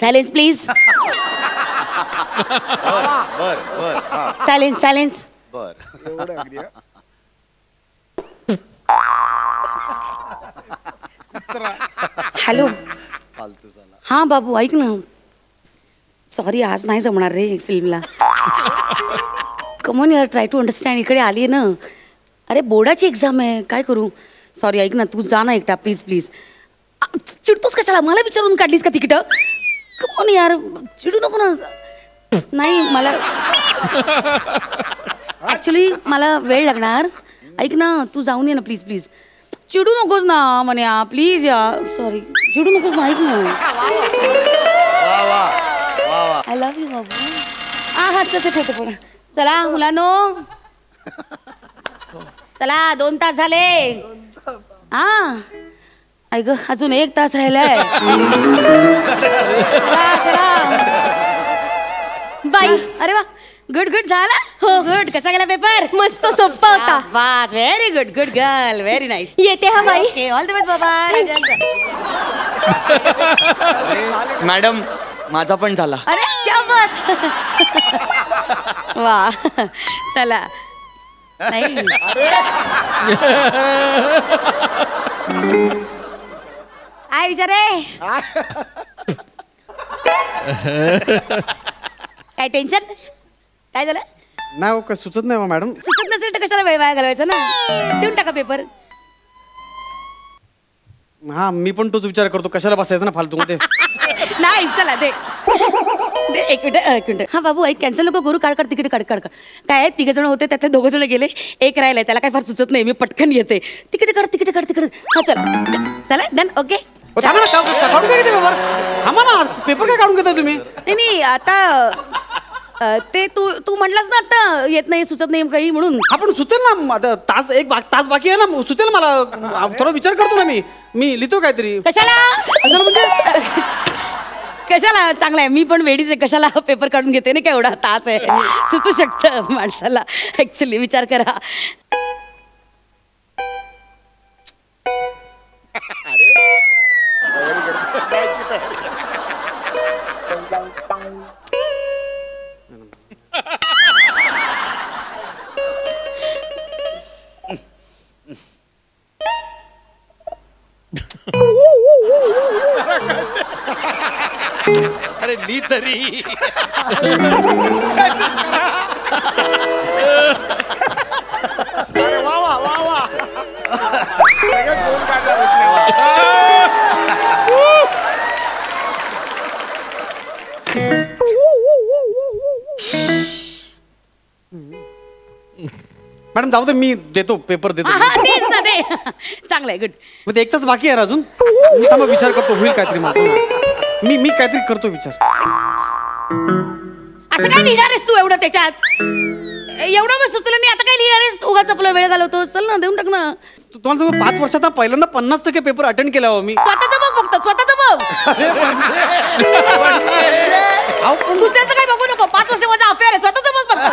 Silence please. Silence silence. Hello. हां बाबू ऐक ना. सॉरी आज नाही जमणार रे फिल्मला. कमॉन यार ट्राय टू अंडरस्टँड. इकडे आली आहे ना. अरे बोर्डाची एक्झाम आहे काय करू. सॉरी ऐक ना तू जा ना एकटा प्लीज प्लीज. चिडतोस कशाला. मला विचारून काढलीस का तिकीट. कमॉन यार चिडू नको ना. नाही मला ॲक्च्युली मला वेळ लागणार. ऐक ना तू जाऊन ये ना प्लीज प्लीज. चिडू नकोस ना म्हणे प्लीज यार. सॉरी चिडू नकोस ना. ऐक ना. आय लव्ह यू बाबू. हा ठेवतो. चला मुलांनो चला 2 तास झाले. हा ऐक अजून 1 तास राहिलाय. चला बाई. अरे वा गुड गुड झाला. हो गुड. कसा गेला पेपर. मस्त सोपा होता. वाह very good good girl very nice. येते हा बाई. ऑल द बेस्ट बाबा. मॅडम माझा पण झाला. अरे क्या बात. वा चला. नाही काय विचारे. काय टेन्शन काय झालं. नाही काय सुचत नाही मॅडम. सुचत नसेल तर कशाला वेळ वाया घालवायचा ना. देऊन टाका पेपर. हा मी पण तोच विचार करतो कशाला बसायचं ना फालतू मध्ये. नाही चला दे दे. एक मिनिट हा बाबू ऐक कॅन्सल नको करू. काढ तिकीट काढ. काय 3 जण होते त्यातले 2 जण गेले. 1 राहिलाय त्याला काय फार सुचत नाही. मी पटकन येते. तिकीट काढ. हा चला डन ओके. थांबा ना काढून काय घेते पेपर. थांबा ना पेपर काय काढून घेता तुम्ही. नाही आता ते तू म्हटलास ना आता येत नाही सुचत नाही काही म्हणून. आपण सुचेल ना. एक तास बाकी आहे ना. सुचेल मला. थोडा विचार करतो ना. मी लिहितो काहीतरी. कशाला म्हणजे कशाला. चांगला आहे. मी पण वेडीच आहे. कशाला पेपर काढून घेते ना. काय एवढा तास आहे. सुचू शकतं माणसाला. ऍक्च्युली विचार करा. अरे ली तरी. अरे वा वा वा वा. फोन काढला. मॅडम जाऊ दे मी देतो पेपर देतो. तेच ना ते चांगलं आहे. गुड. मग 1 तास बाकी आहे अजून. मी थांबा विचार करतो होईल काहीतरी. मी काहीतरी करतो विचार. असं काय लिहिणार आहेस तू एवढं त्याच्यात. एवढं मग सुचलं नाही आता काय लिहिणार आहेस. उगाच आपला वेळ घालवतो. चल ना देऊन टाक ना. तुम्हाला सांगू 5 वर्षात पहिल्यांदा 50% पेपर अटेंड केला मी. स्वतःच बघ फक्त स्वतःच बघ. दुसऱ्याचं काही बघू नको. 5 वर्ष माझा अफेअर आहे. स्वतःच बघ फक्त.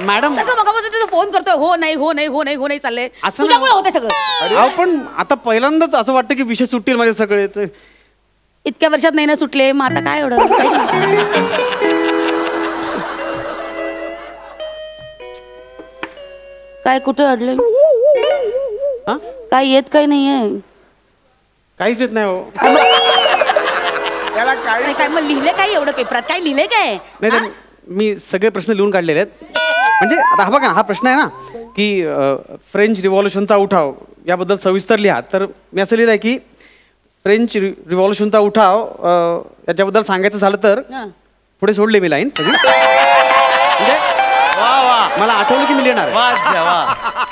मॅडम मगापासून फोन करतोय. हो नाही चाललंय. तुझ्यामुळे होते सगळं. पण आता पहिल्यांदाच असं वाटतं की विषय सुटतील माझे सगळे. इतक्या वर्षात नाही ना सुटले. मग आता काय एवढं. काय कुठं अडलं. काय येत काही नाहीये. काहीच येत नाही हो. काय मग लिहिले काय एवढं पेपरात. काय लिहिले काय. नाही मी सगळे प्रश्न लिहून काढलेले आहेत. म्हणजे आता हा बघा ना. हा प्रश्न आहे ना की फ्रेंच रिव्हॉल्युशनचा उठाव याबद्दल सविस्तर लिहा. तर मी असं लिहिलं आहे की फ्रेंच रिव्हॉल्युशनचा उठाव याच्याबद्दल सांगायचं झालं तर पुढे सोडले मी लाईन सगळी. म्हणजे मला आठवलं की मी लिहिणार.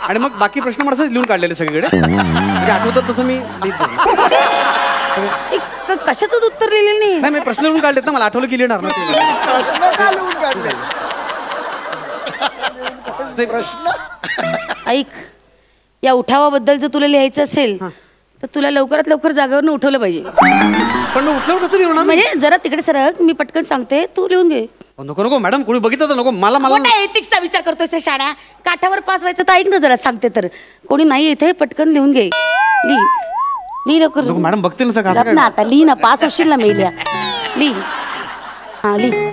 आणि मग बाकी प्रश्न मला असंच लिहून काढलेले सगळीकडे. म्हणजे आठवतात तसं मी लिहित जाईल. कशाच उत्तर लिहिलेलं नाही. मी प्रश्न लिहून काढलेत ना. मला आठवलं की लिहिणार ना. प्रश्न ऐक या उठावाबद्दल जर तुला लिहायचं असेल तर तुला लवकरात लवकर जागेवरून उठवलं पाहिजे. पण उठल्यावर कसं लिहणार. म्हणजे जरा तिकडे सरक. मी पटकन सांगते तू लिहून घे. नको मॅडम कोणी बघितलं तर नको. मला एथिक्सचा विचार करतोय त्या शाळा. काठावर पास व्हायचं तर ऐक ना जरा सांगते तर. कोणी नाही इथे पटकन लिहून घे. लिही. लिही लवकर लोक मॅडम बघतील ना गप कसं ना आता लिही ना पास होशील ना मेल्या लिही हा लिही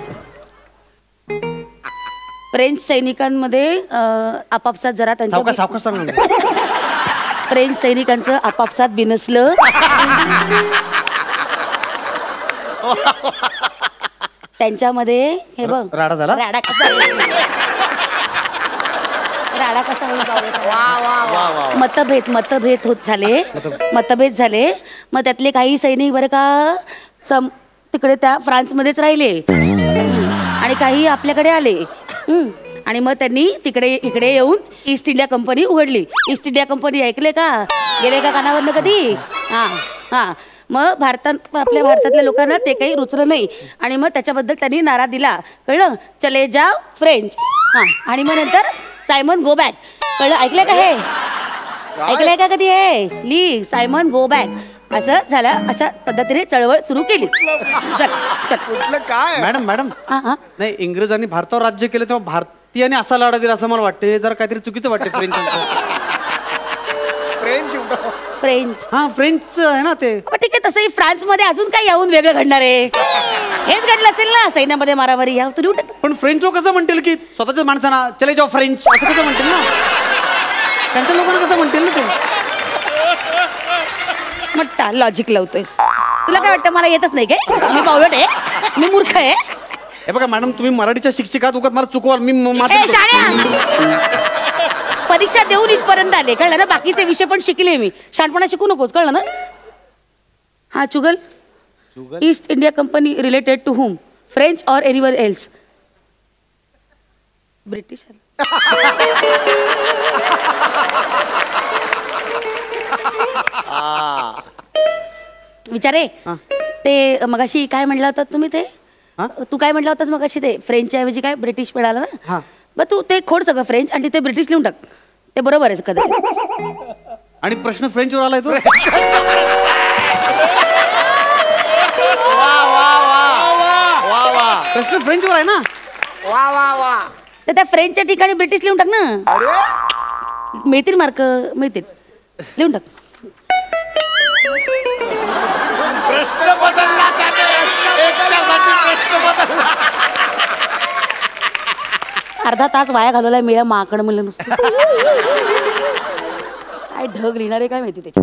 फ्रेंच सैनिकांमध्ये आपापसात जरा सावकाश त्यांच्या सावकाश सांग. फ्रेंच सैनिकांचं आपापसात बिनसलं त्यांच्यामध्ये हे बघ राडा झाला? राडा कसा राडा कसा होईल पाहूया. मतभेद होत झाले मतभेद झाले मग त्यातले काही सैनिक बरं का तिकडे त्या फ्रान्समध्येच राहिले आणि काही आपल्याकडे आले आणि मग त्यांनी इकडे येऊन ईस्ट इंडिया कंपनी उघडली. ईस्ट इंडिया कंपनी ऐकले का गेले का कानावरनं कधी हां मग आपल्या भारतातल्या लोकांना ते काही रुचलं नाही आणि मग त्याच्याबद्दल त्यांनी नारा दिला कळलं चले जाव फ्रेंच हां आणि मग नंतर सायमन गो बॅक कळलं ऐकलंय का हे ऐकलंय का कधी हे ली सायमन गो बॅक असं झालं अशा पद्धतीने चळवळ सुरू केली. चल कुठलं काय मॅडम हां नाही इंग्रजांनी भारतावर राज्य केलं तेव्हा भारतीयाने असा लढा दिला असं मला वाटते जरा काहीतरी चुकीचं वाटते फ्रेंच फ्रेंच हा फ्रेंच आहे ना ते मग ठीक आहे तसंही फ्रान्समध्ये अजून काय याहून वेगळं घडणार आहे हेच घडलं असेल ना सैन्यामध्ये मारामारी या तरी उठत पण फ्रेंच लोक कसं म्हणतील की स्वतःच्याच माणसांना चले जाऊ फ्रेंच असं कसं म्हणतील ना त्यांच्या लोकांना कसं म्हणतील ना ते मट्टा लॉजिक लावतोयस तुला काय वाटतं मला येतच नाही काय मी बावळट आहे मी मूर्ख आहे हे बघा मॅडम तुम्ही मराठीच्या शिक्षिकात उगाच मला चुकवाल मी ए, शाण्या! परीक्षा देऊन इथपर्यंत आले कळलं ना बाकीचे विषय पण शिकले मी शहाणपणा शिकू नकोस कळलं ना हा चुगल East India company related to whom French or anyone else British विचारे ते मगाशी काय म्हटलं होतं तुम्ही ते तू काय म्हटलं होतास मगाशी ते फ्रेंचच्या ऐवजी काय ब्रिटिश मिळालं ना बरं तू ते खोड सगळं फ्रेंच आणि ते ब्रिटिश लिहून टाक ते बरोबर आहे कदाचित आणि प्रश्न फ्रेंचवर आलाय तो प्रश्न फ्रेंचवर आहे ना तर त्या फ्रेंचच्या ठिकाणी ब्रिटिश लिहून टाक ना मिळतील मार्क मिळतील लिहून टाक प्रश्न बदलला अर्धा तास वाया घालवलाय मेळा माकड म्हणलं नुसतं काय ढग लिहिणारे काय माहिती त्याच्या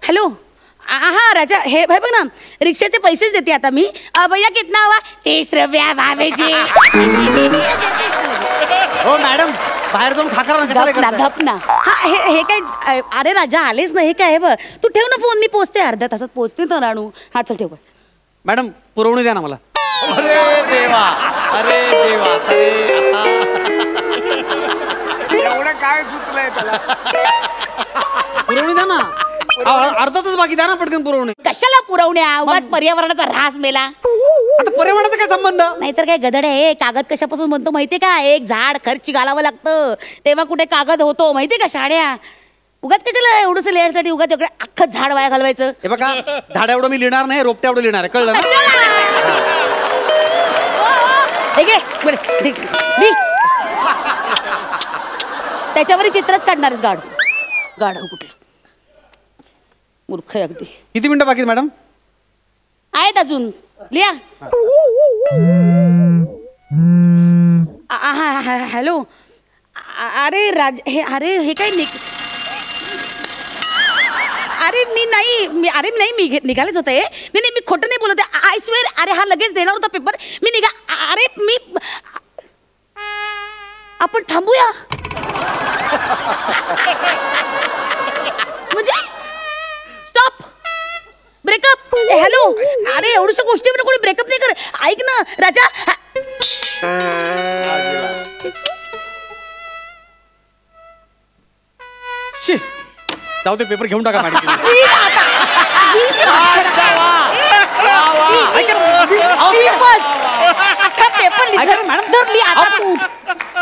हॅलो हा राजा हे भाई बघ ना रिक्षाचे पैसेच देते आता मी भैया कितना हुआ 30 रुपया भावेजी हो मॅडम बाहेर जाऊन गप ना हा हे काय अरे राजा आलेच ना हे काय आहे बघ तू ठेव ना फोन मी पोचते अर्ध्या तासात पोचते तर राणू हा चल ठेव मॅडम पुरवणी द्या ना मला अरे देवा अरे एवढं काय सुचलंय त्याला पुरवणी द्या ना अर्धातच बाकी द्या ना पटकन पुरवणी कशाला पुरवण्या उगाच पर्यावरणाचा ऱ्हास मेला आता पर्यावरणाचा काय संबंध नाहीतर काय गदड आहे कागद कशापासून बनतो माहितीये का एक झाड खर्ची घालावं लागतं तेव्हा कुठे कागद होतो माहितीये का शाण्या उगाच कशाला एवढंच लेअरसाठी उगाच एवढं अख्खं झाड वाया घालवायचं हे बघा झाड एवढं मी लिहिणार नाही रोपट्या एवढं लिहिणार आहे कळलं ना त्याच्यावर चित्रच काढणारच गाढ कुठलं मूर्ख आहे अगदी किती मिनिटं बाकी मॅडम आहेत अजून लिहा हॅलो अरे अरे हे काय अरे मी निघालेच होते मी खोटं नाही बोलत आय स्वेअर अरे हा लगेच देणार होता पेपर मी अरे मी आपण थांबूया म्हणजे स्टॉप ब्रेकअप हॅलो अरे एवढ्या गोष्टी कोणी ब्रेकअप नाही कर ऐक ना राजा जाऊ ते पेपर घेऊन टाका मॅडम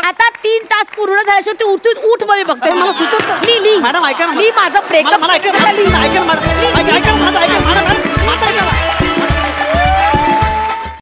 आता 3 तास पूर्ण झाल्याशिवाय तू उठ बघ बघते मला सुचत मॅडम ऐका ना माझं ब्रेकअप